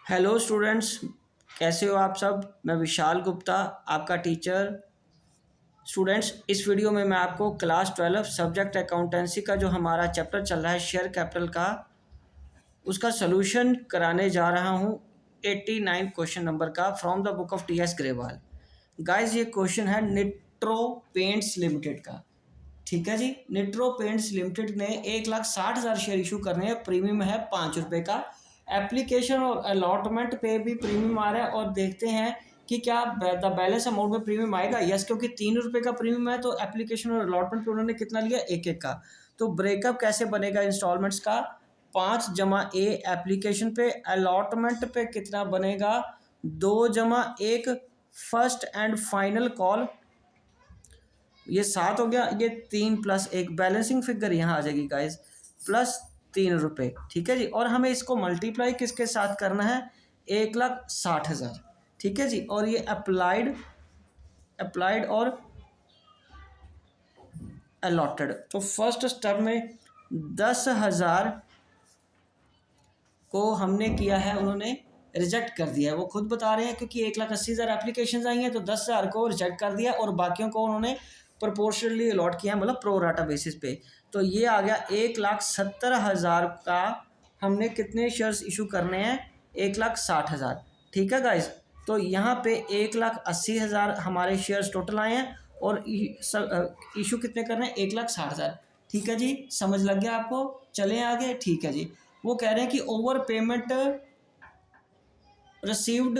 Hello students, कैसे हो आप सब। मैं विशाल गुप्ता, आपका टीचर। स्टूडेंट्स, इस वीडियो में मैं आपको क्लास 12 सब्जेक्ट अकाउंटेंसी का जो हमारा चैप्टर चल रहा है शेयर कैपिटल का, उसका सलूशन कराने जा रहा हूँ 89 क्वेश्चन नंबर का from the book of T S Grewal. Guys, ये क्वेश्चन है निट्रो पेंट्स लिमिटेड का। ठीक है जी। निट्रो पेंट्स लिमिटेड ने 1,60,000 शेयर इशू करने हैं। प्रीमियम है ₹5 का। एप्लीकेशन और अलॉटमेंट पे भी प्रीमियम आ रहा है। और देखते हैं कि क्या द बैलेंस अमाउंट में प्रीमियम आएगा। यस, क्योंकि ₹3 का प्रीमियम है तो एप्लीकेशन और अलॉटमेंट पे उन्होंने कितना लिया, एक एक का। तो ब्रेकअप कैसे बनेगा इंस्टॉलमेंट्स का, 5 जमा ए एप्लीकेशन पे, अलॉटमेंट पे कितना बनेगा 2 जमा 1 फर्स्ट एंड फाइनल कॉल। ये 7 हो गया, ये 3 + 1 बैलेंसिंग फिगर यहाँ आ जाएगी गाइज, +3 रुपये। ठीक है जी। और हमें इसको मल्टीप्लाई किसके साथ करना है, 1,60,000। ठीक है जी। और ये अप्लाइड अप्लाइड और अलॉटेड। तो फर्स्ट स्टेप में 10,000 को हमने किया है, उन्होंने रिजेक्ट कर दिया है। वो खुद बता रहे हैं क्योंकि 1,80,000 एप्लीकेशन आई हैं तो 10,000 को रिजेक्ट कर दिया और बाकियों को उन्होंने प्रोपोर्शनली अलॉट किया, मतलब प्रो राटा बेसिस पे। तो ये आ गया 1,70,000 का। हमने कितने शेयर्स इशू करने हैं, 1,60,000। ठीक है गाइज। तो यहाँ पे 1,80,000 हमारे शेयर्स टोटल आए हैं और इशू कितने करने हैं, 1,60,000। ठीक है जी, समझ लग गया आपको। चलें आगे। ठीक है जी। वो कह रहे हैं कि over payment received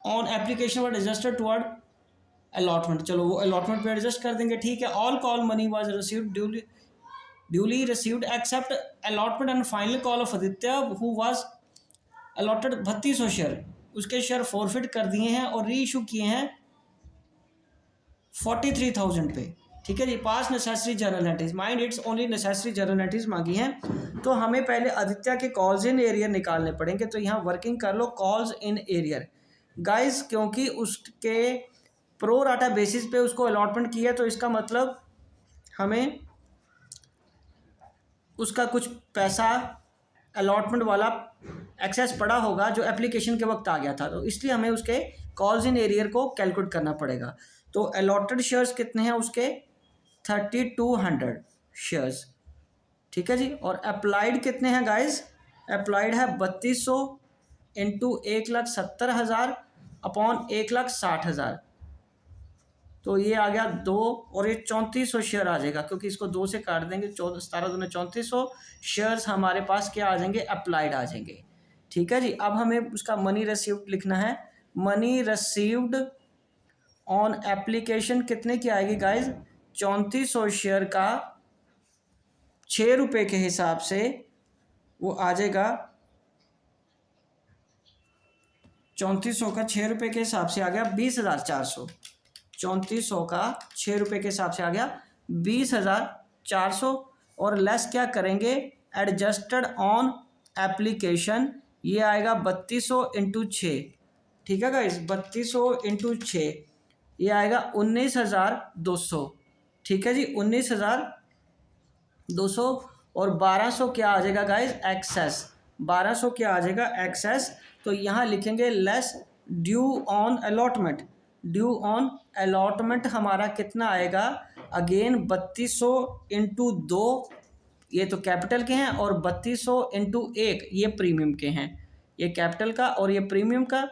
on application were registered toward allotment. चलो वो अलॉटमेंट पे एडजस्ट कर देंगे। ठीक है। All call money was received duly received accept allotment and final call of Aditya who was allotted 3200 share. उसके शेयर फॉरफिट कर दिए हैं और री इशू किए हैं 43,000 पे। ठीक है जी। Pass necessary journal entries, mind it's only necessary journal entries मांगी हैं। तो हमें पहले आदित्य के कॉल्स इन एरियर निकालने पड़ेंगे। तो यहाँ वर्किंग कर लो कॉल्स इन एरियर गाइज, क्योंकि उसके प्रो राटा बेसिस पे उसको अलॉटमेंट किया, तो इसका मतलब हमें उसका कुछ पैसा अलॉटमेंट वाला एक्सेस पड़ा होगा जो एप्लीकेशन के वक्त आ गया था। तो इसलिए हमें उसके कॉल्स इन एरियर को कैलकुलेट करना पड़ेगा। तो अलॉटेड शेयर्स कितने हैं उसके, 3,200 शेयर्स। ठीक है जी। और अप्लाइड कितने हैं गाइज, अप्लाइड है 3,200 इंटू 1,70,000 अपॉन 1,60,000। तो ये आ गया 2 और ये 3,400 शेयर आ जाएगा, क्योंकि इसको 2 से काट देंगे, 17 दूने 3,400 शेयर्स हमारे पास क्या आ जाएंगे, अप्लाइड आ जाएंगे। ठीक है जी। अब हमें उसका मनी रिसीव्ड लिखना है। मनी रिसीव्ड ऑन एप्लीकेशन कितने की आएगी गाइज, 3,400 शेयर का 6 रुपये के हिसाब से वो आ जाएगा। 3,400 का 6 रुपये के हिसाब से आ गया 20,400। 3,400 का 6 रुपये के हिसाब से आ गया 20,400। और लेस क्या करेंगे, एडजस्टेड ऑन एप्लीकेशन, ये आएगा 3,200 इंटू 6। ठीक है गाइज, 3,200 इंटू 6 ये आएगा 19,200। ठीक है जी, 19,200। और 1,200 क्या आ जाएगा गाइज, एक्सेस। 1,200 क्या आ जाएगा, एक्सेस। तो यहाँ लिखेंगे less due on allotment. Due on allotment हमारा कितना आएगा, अगेन 3,200 इंटू 2, ये तो कैपिटल के हैं, और 3,200 इंटू 1 ये प्रीमियम के हैं। ये कैपिटल का और ये प्रीमियम का।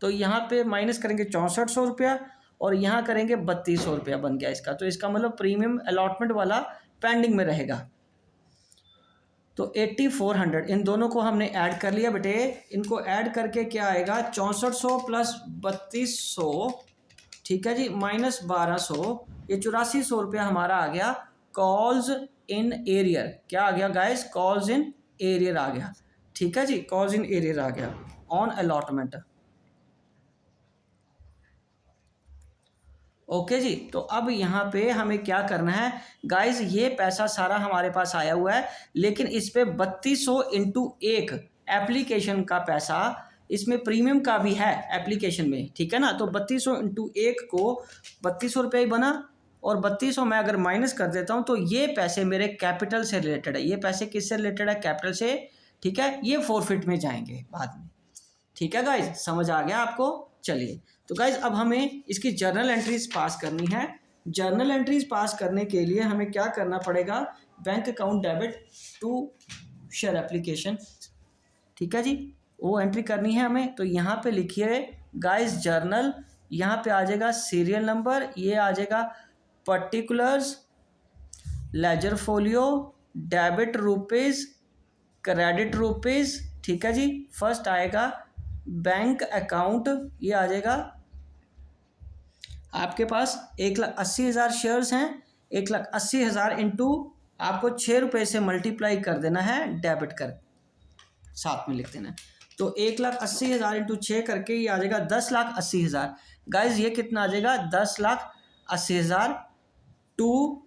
तो यहाँ पे माइनस करेंगे 6,400 रुपया और यहाँ करेंगे 3,200 रुपया बन गया इसका। तो इसका मतलब प्रीमियम अलॉटमेंट वाला पेंडिंग में रहेगा। तो 8,400 इन दोनों को हमने ऐड कर लिया बेटे। इनको ऐड करके क्या आएगा, 6,400 प्लस 3,200, ठीक है जी, माइनस 1,200, ये 8,400 रुपया हमारा आ गया कॉल्स इन एरियर। क्या आ गया गाइस, कॉल्स इन एरियर आ गया। ठीक है जी, कॉल्स इन एरियर आ गया ऑन अलॉटमेंट। ओके जी। तो अब यहाँ पे हमें क्या करना है गाइज, ये पैसा सारा हमारे पास आया हुआ है, लेकिन इस पे 3,200 इंटू 1 एप्लीकेशन का पैसा, इसमें प्रीमियम का भी है एप्लीकेशन में। ठीक है ना। तो 3,200 इंटू 1 को 3,200 रुपये ही बना, और 3,200 मैं अगर माइनस कर देता हूँ तो ये पैसे मेरे कैपिटल से रिलेटेड है। ये पैसे किससे रिलेटेड है, कैपिटल से। ठीक है, ये फॉरफिट में जाएंगे बाद में। ठीक है गाइज, समझ आ गया आपको। चलिए तो गाइज अब हमें इसकी जर्नल एंट्रीज पास करनी है। जर्नल एंट्रीज पास करने के लिए हमें क्या करना पड़ेगा, bank account debit to share application. ठीक है जी, वो एंट्री करनी है हमें। तो यहाँ पे लिखिए गाइज जर्नल, यहाँ पे आ जाएगा सीरियल नंबर, ये आ जाएगा particulars, ledger folio, debit rupees, credit rupees. ठीक है जी, फर्स्ट आएगा बैंक अकाउंट, ये आ जाएगा आपके पास 1,80,000 शेयर्स हैं, 1,80,000 इंटू आपको 6 रुपये से मल्टीप्लाई कर देना है, डेबिट कर साथ में लिख देना है। तो 1,80,000 इंटू 6 करके ये आ जाएगा 10,80,000। गाइज ये कितना आ जाएगा, 10,80,000 टू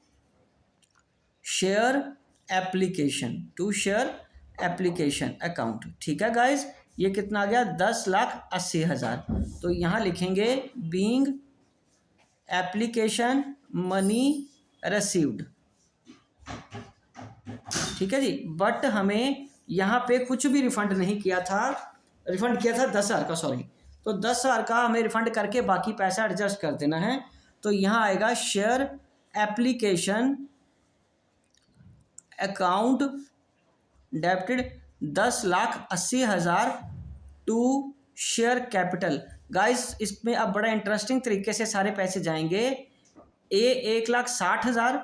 शेयर एप्लीकेशन अकाउंट। ठीक है गाइज, ये कितना आ गया, 10,80,000। तो यहाँ लिखेंगे बीइंग एप्लीकेशन मनी रिसीव्ड। ठीक है जी, बट हमें यहाँ पे कुछ भी रिफंड नहीं किया था, रिफंड किया था 10,000 का, सॉरी। तो 10,000 का हमें रिफंड करके बाकी पैसा एडजस्ट कर देना है। तो यहाँ आएगा share application account debited 10,80,000 to share capital. Guys इसमें अब बड़ा इंटरेस्टिंग तरीके से सारे पैसे जाएंगे। 1,60,000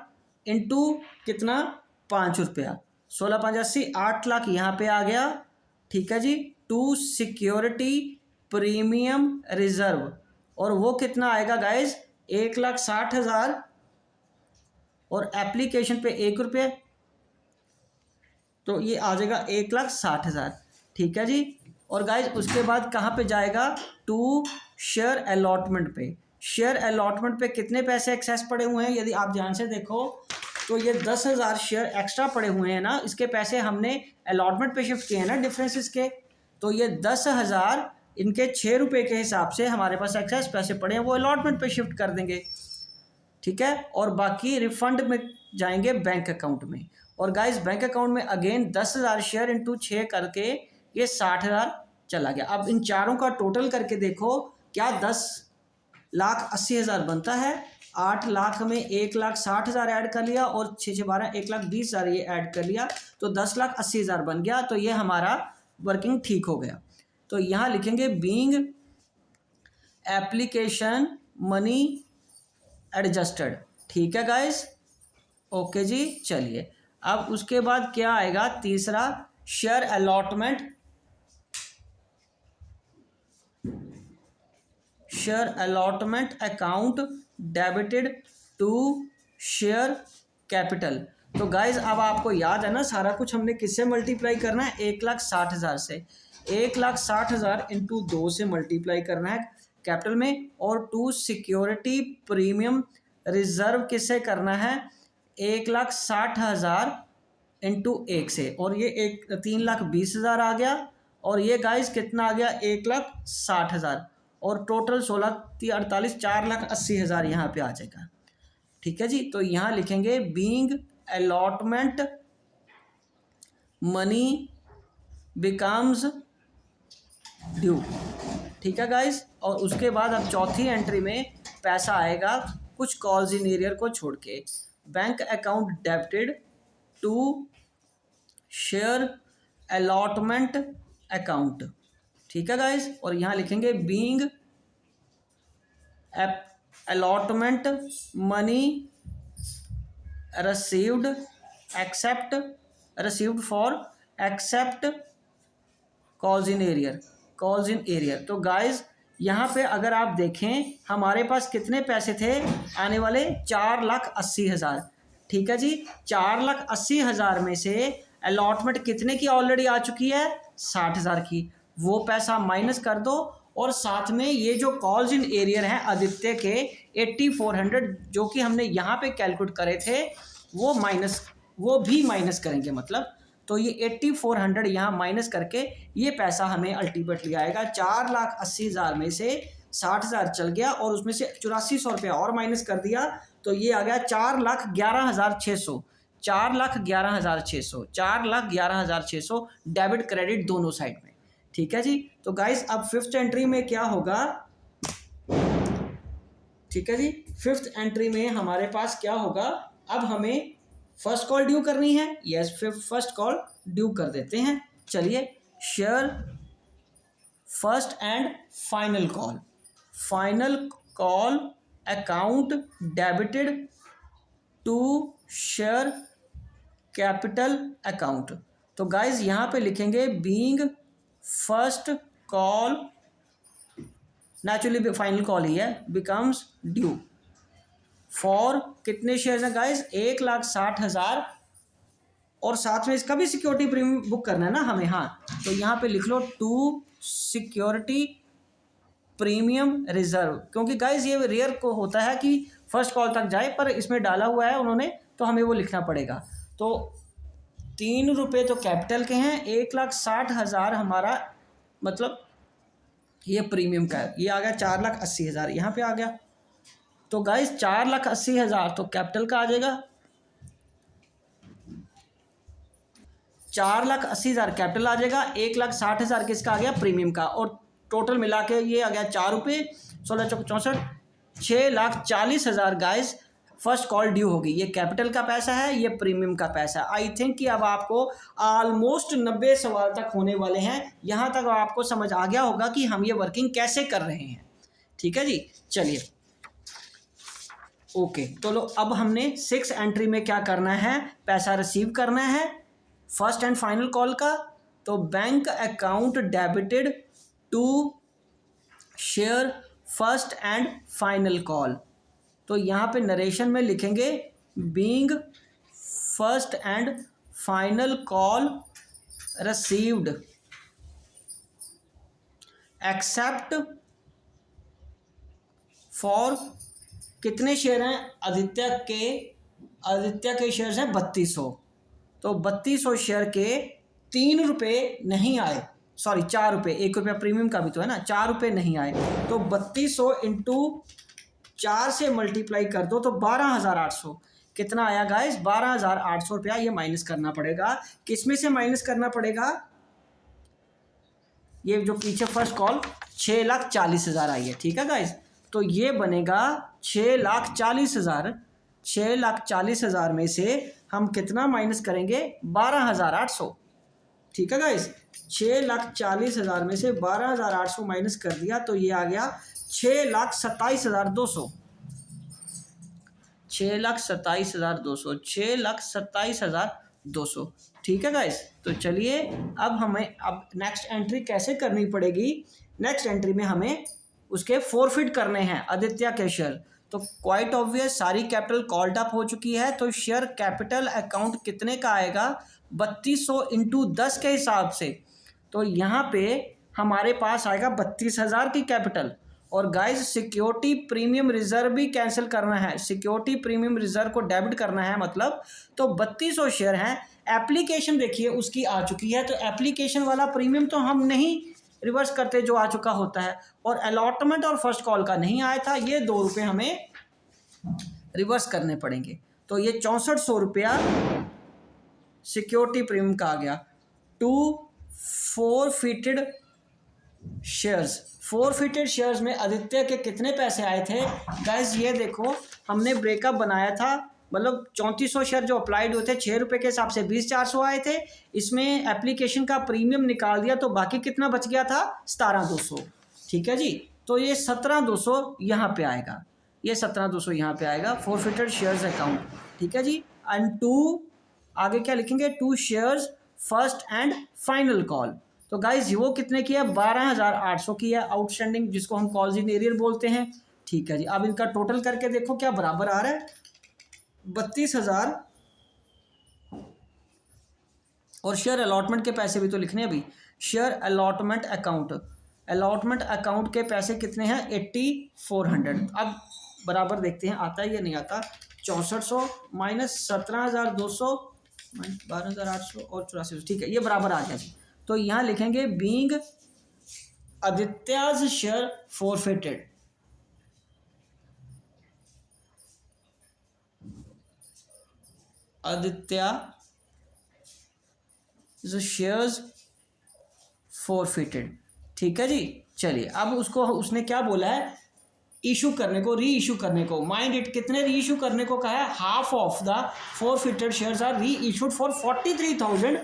इंटू कितना, 5 रुपया, 16,5,80, 8 लाख यहाँ पे आ गया। ठीक है जी, टू सिक्योरिटी प्रीमियम रिजर्व, और वो कितना आएगा गाइस, 1,60,000 और एप्लीकेशन पे 1 रुपये, तो ये आ जाएगा 1,60,000। ठीक है जी, और गाइज उसके बाद कहाँ पे जाएगा, टू शेयर अलॉटमेंट पे। शेयर अलॉटमेंट पे कितने पैसे एक्सेस पड़े हुए हैं, यदि आप ध्यान से देखो तो ये 10,000 शेयर एक्स्ट्रा पड़े हुए हैं ना, इसके पैसे हमने अलॉटमेंट पे शिफ्ट किए हैं ना, डिफरेंस इसके। तो ये 10,000 इनके 6 रुपये के हिसाब से हमारे पास एक्सेस पैसे पड़े हैं, वो अलॉटमेंट पे शिफ्ट कर देंगे। ठीक है, और बाकी रिफंड में जाएंगे बैंक अकाउंट में। और गाइस बैंक अकाउंट में अगेन 10,000 शेयर इंटू 6 करके ये 60,000 चला गया। अब इन चारों का टोटल करके देखो क्या 10,80,000 बनता है। 8 लाख में 1,60,000 ऐड कर लिया और 6 12 1,20,000 ये ऐड कर लिया, तो 10,80,000 बन गया। तो ये हमारा वर्किंग ठीक हो गया। तो यहाँ लिखेंगे बीइंग एप्लीकेशन मनी एडजस्टेड। ठीक है गाइस, ओके जी। चलिए अब उसके बाद क्या आएगा, तीसरा share allotment account debited to share capital. तो गाइज अब आपको याद है ना, सारा कुछ हमने किससे मल्टीप्लाई करना है, 1,60,000 से। 1,60,000 इंटू 2 से मल्टीप्लाई करना है कैपिटल में, और टू सिक्योरिटी प्रीमियम रिजर्व किससे करना है, 1,60,000 इंटू 1 से, और ये 3,20,000 आ गया। और ये गाइस कितना आ गया, 1,60,000, और टोटल 16,48 4,80,000 यहाँ पे आ जाएगा। ठीक है जी, तो यहाँ लिखेंगे being allotment money becomes due. ठीक है गाइस, और उसके बाद अब चौथी एंट्री में पैसा आएगा कुछ कॉल्स इन एरियर को छोड़ के, bank account debited to share allotment account. ठीक है गाइस, और यहाँ लिखेंगे being allotment money received for except calls in arrear. तो गाइस यहाँ पे अगर आप देखें हमारे पास कितने पैसे थे आने वाले, 4,80,000। ठीक है जी, 4,80,000 में से अलॉटमेंट कितने की ऑलरेडी आ चुकी है, 60,000 की। वो पैसा माइनस कर दो, और साथ में ये जो कॉल्स इन एरियर हैं आदित्य के 8,400 जो कि हमने यहाँ पे कैलकुलेट करे थे, वो भी माइनस करेंगे। मतलब तो ये 8,400 यहाँ माइनस करके ये पैसा हमें अल्टीमेटली आएगा 4,80,000 में से 60,000 चल गया, और उसमें से 8,400 रुपया और माइनस कर दिया, तो ये आ गया 4,11,600। 4,11,600, 4,11,600 डेबिट क्रेडिट दोनों साइड में। ठीक है जी। तो गाइस अब फिफ्थ एंट्री में क्या होगा, ठीक है जी, फिफ्थ एंट्री में हमारे पास क्या होगा, अब हमें फर्स्ट कॉल ड्यू करनी है। यस, फर्स्ट कॉल ड्यू कर देते हैं। चलिए, share first and final call, final call account debited to share capital account. तो गाइज यहां पे लिखेंगे being first call, naturally final call ही है, बिकम्स ड्यू फॉर कितने शेयर हैं गाइज, 1,60,000, और साथ में इसका भी सिक्योरिटी प्रीमियम बुक करना है ना हमें। हाँ, तो यहाँ पे लिख लो टू सिक्योरिटी प्रीमियम रिजर्व, क्योंकि गाइज ये रेयर को होता है कि फर्स्ट कॉल तक जाए, पर इसमें डाला हुआ है उन्होंने तो हमें वो लिखना पड़ेगा। तो 3 रुपये तो कैपिटल के हैं, 1,60,000 हमारा मतलब ये प्रीमियम का है। ये आ गया 4,80,000 यहाँ पे आ गया। तो गाइज 4,80,000 तो कैपिटल का आ जाएगा, 4,80,000 कैपिटल आ जाएगा, 1,60,000 किसका आ गया, प्रीमियम का, और टोटल मिला के ये आ गया 4 रुपये 16 चौक 64, 6,40,000 गाइज फर्स्ट कॉल ड्यू होगी। ये कैपिटल का पैसा है, ये प्रीमियम का पैसा है। आई थिंक कि अब आपको ऑलमोस्ट 90 सवाल तक होने वाले हैं। यहाँ तक आपको समझ आ गया होगा कि हम ये वर्किंग कैसे कर रहे हैं। ठीक है जी, चलिए ओके। तो लो, अब हमने 6 एंट्री में क्या करना है, पैसा रिसीव करना है फर्स्ट एंड फाइनल कॉल का। तो bank account debited to share first and final call. तो यहाँ पे नरेशन में लिखेंगे being first and final call received except for कितने शेयर हैं, आदित्य के शेयर हैं 3200। तो 3200 शेयर के 3 रुपये नहीं आए, सॉरी 4 रुपये, 1 रुपया प्रीमियम का भी तो है ना, 4 रुपये नहीं आए। तो 3200 इंटू 4 से मल्टीप्लाई कर दो तो 12,800 कितना आया गाइस, 12,800 रुपया ये माइनस करना पड़ेगा। किस में से माइनस करना पड़ेगा, ये जो पीछे फर्स्ट कॉल 6,40,000 आई है। ठीक है गाइस, तो ये बनेगा 6,40,000। 6,40,000 में से हम कितना माइनस करेंगे, 12,800। ठीक है गाइस, 6,40,000 में से 12,800 माइनस कर दिया तो ये आ गया 6,27,200। 6,27,200, 6,27,200। ठीक है गाइस, तो चलिए अब हमें अब नेक्स्ट एंट्री कैसे करनी पड़ेगी। नेक्स्ट एंट्री में हमें उसके फोरफिट करने हैं आदित्य के शेयर। तो क्वाइट ऑब्वियस, सारी कैपिटल कॉल्ड अप हो चुकी है, तो शेयर कैपिटल अकाउंट कितने का आएगा, 3200 इंटू 10 के हिसाब से। तो यहाँ पे हमारे पास आएगा 32,000 की कैपिटल। और गाइज सिक्योरिटी प्रीमियम रिजर्व भी कैंसिल करना है, सिक्योरिटी प्रीमियम रिजर्व को डेबिट करना है मतलब। तो 3200 शेयर हैं, एप्लीकेशन देखिए उसकी आ चुकी है, तो एप्लीकेशन वाला प्रीमियम तो हम नहीं रिवर्स करते जो आ चुका होता है, और अलॉटमेंट और फर्स्ट कॉल का नहीं आया था, ये 2 रुपये हमें रिवर्स करने पड़ेंगे। तो ये 6400 रुपया सिक्योरिटी प्रीमियम का आ गया। To forfeited shares, forfeited shares में आदित्य के कितने पैसे आए थे गाइज, ये देखो हमने ब्रेकअप बनाया था, मतलब 3400 शेयर जो अप्लाइड हुए थे 6 रुपये के हिसाब से 20,400 आए थे। इसमें एप्लीकेशन का प्रीमियम निकाल दिया तो बाकी कितना बच गया था, 17,200। ठीक है जी, तो ये 17,200 यहाँ पे आएगा, ये 17,200 यहाँ पे आएगा फोरफिटेड शेयर्स अकाउंट। ठीक है जी, एंड टू आगे क्या लिखेंगे, to shares first and final call. तो गाइज वो कितने की है, 12,800 की है आउटस्टैंडिंग, जिसको हम कॉल्स इन एरियर बोलते हैं। ठीक है जी, अब इनका टोटल करके देखो क्या बराबर आ रहा है, 32,000। और शेयर अलॉटमेंट के पैसे भी तो लिखने हैं अभी, शेयर अलॉटमेंट अकाउंट के पैसे कितने हैं, 8,400। अब बराबर देखते हैं आता है या नहीं आता। 6400 माइनस 17,200 माइनस 12,800 और 8400, ठीक है ये बराबर आ गया जी। तो यहाँ लिखेंगे being Aditya's share forfeited, Aditya shares forfeited. ठीक है जी। चलिए अब उसको उसने क्या बोला है, इशू करने को, री इशू करने को। माइंड इट, कितने री इशू करने को कहा है, half of the forfeited shares are reissued for 43,000।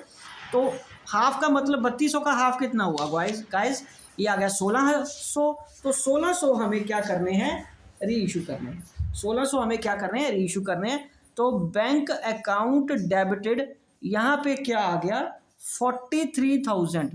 तो हाफ का मतलब 3200 का हाफ कितना हुआ गाइस, ये आ गया 1600। तो 1600 हमें क्या करने हैं, री इशू करने हैं। 1600 हमें क्या करने हैं, री इशू करने हैं। तो बैंक अकाउंट डेबिटेड, यहाँ पे क्या आ गया 43,000,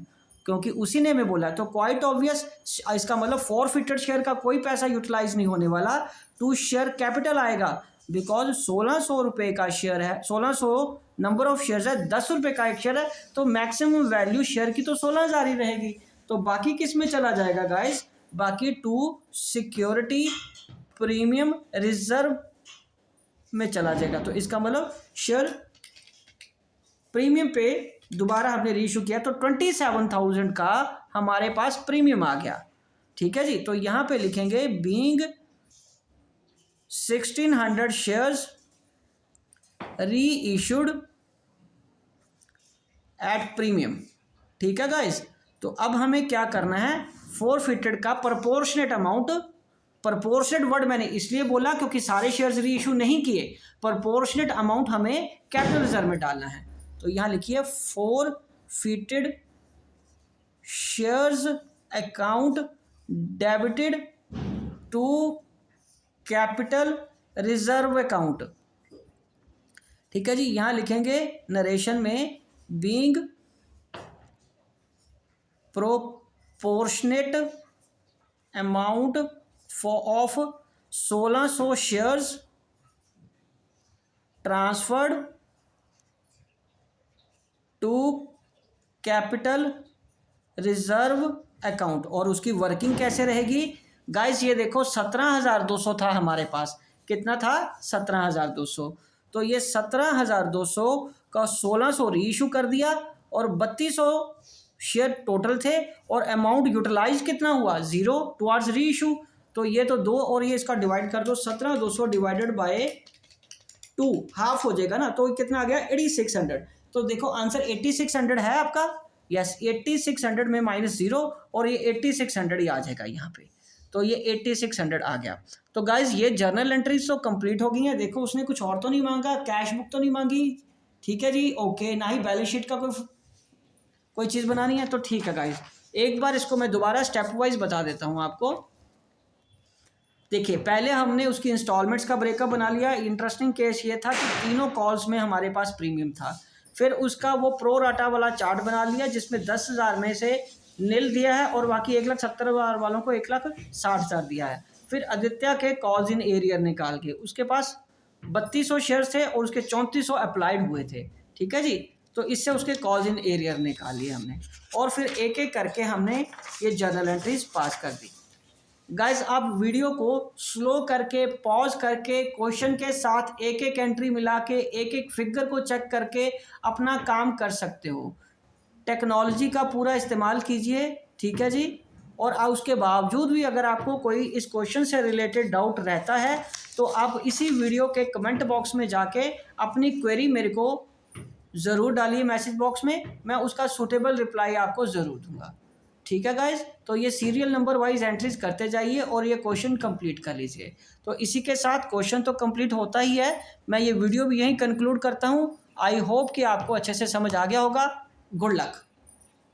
क्योंकि उसी ने मैं बोला। तो क्वाइट ऑब्वियस, इसका मतलब फॉरफिटेड शेयर का कोई पैसा यूटिलाइज नहीं होने वाला, टू शेयर कैपिटल आएगा, बिकॉज 1600 रुपये का शेयर है, 1600 नंबर ऑफ शेयर है, 10 रुपये का एक शेयर है, तो मैक्सिमम वैल्यू शेयर की तो 16,000 ही रहेगी। तो बाकी किस में चला जाएगा गाइस, बाकी टू सिक्योरिटी प्रीमियम रिजर्व में चला जाएगा। तो इसका मतलब शेयर प्रीमियम पे दोबारा हमने रीइशू किया, तो 27,000 का हमारे पास प्रीमियम आ गया। ठीक है जी। तो यहां पे लिखेंगे बीइंग 1600 शेयर्स री इशूड एट प्रीमियम। ठीक है गाइस। तो अब हमें क्या करना है, फॉरफिटेड का प्रोपोर्शनेट अमाउंट, प्रोपोर्शनेट वर्ड मैंने इसलिए बोला क्योंकि सारे शेयर्स री इशू नहीं किए, प्रोपोर्शनेट अमाउंट हमें कैपिटल रिजर्व में डालना है। तो यहां लिखिए forfeited shares account debited to capital reserve account. ठीक है जी। यहां लिखेंगे नरेशन में being proportionate amount of 1600 shares transferred to capital reserve account. और उसकी वर्किंग कैसे रहेगी गाइस, ये देखो 17,200 था हमारे पास, कितना था 17,200। तो ये 17,200 का 1600 री इशू कर दिया, और 3200 शेयर टोटल थे, और अमाउंट यूटिलाइज कितना हुआ 0 टुवर्ड्स री इशू। तो ये तो 2 और ये इसका डिवाइड कर दो, 17,200 डिवाइडेड बाय 2 हाफ हो जाएगा ना, तो कितना आ गया 8600। तो देखो आंसर 8600 है आपका, यस 8600 में -0, और ये 8600 ही आ जाएगा यहाँ पे। तो ये 8600 आ गया। तो गाइज ये जर्नल एंट्रीज तो कंप्लीट हो गई हैं। देखो उसने कुछ और तो नहीं मांगा, कैश बुक तो नहीं मांगी, ठीक है जी, ओके, ना ही बैलेंस शीट का कोई चीज़ बनानी है। तो ठीक है गाइज, एक बार इसको मैं दोबारा स्टेप वाइज बता देता हूँ आपको। देखिए पहले हमने उसकी इंस्टॉलमेंट्स का ब्रेकअप बना लिया। इंटरेस्टिंग केस ये था कि तीनों कॉल्स में हमारे पास प्रीमियम था। फिर उसका वो प्रो राटा वाला चार्ट बना लिया, जिसमें 10,000 में से नील दिया है और बाकी 1,70,000 वालों को 1,60,000 दिया है। फिर आदित्य के कॉल्स इन एरियर निकाल के, उसके पास 3200 शेयर्स थे और उसके 3400 अप्लाइड हुए थे। ठीक है जी। तो इससे उसके कॉल्स इन एरियर निकाल लिए हमने, और फिर एक एक करके हमने ये जर्नल एंट्रीज पास कर दी। गाइज आप वीडियो को स्लो करके, पॉज करके, क्वेश्चन के साथ एक एक एंट्री मिला के, एक एक फिगर को चेक करके अपना काम कर सकते हो। टेक्नोलॉजी का पूरा इस्तेमाल कीजिए। ठीक है जी। और उसके बावजूद भी अगर आपको कोई इस क्वेश्चन से रिलेटेड डाउट रहता है, तो आप इसी वीडियो के कमेंट बॉक्स में जाके अपनी क्वेरी मेरे को ज़रूर डालिए मैसेज बॉक्स में, मैं उसका सूटेबल रिप्लाई आपको ज़रूर दूंगा। ठीक है गाइज। तो ये सीरियल नंबर वाइज एंट्रीज करते जाइए और ये क्वेश्चन कंप्लीट कर लीजिए। तो इसी के साथ क्वेश्चन तो कंप्लीट होता ही है। मैं ये वीडियो भी यहीं कंक्लूड करता हूँ। आई होप कि आपको अच्छे से समझ आ गया होगा। Good luck.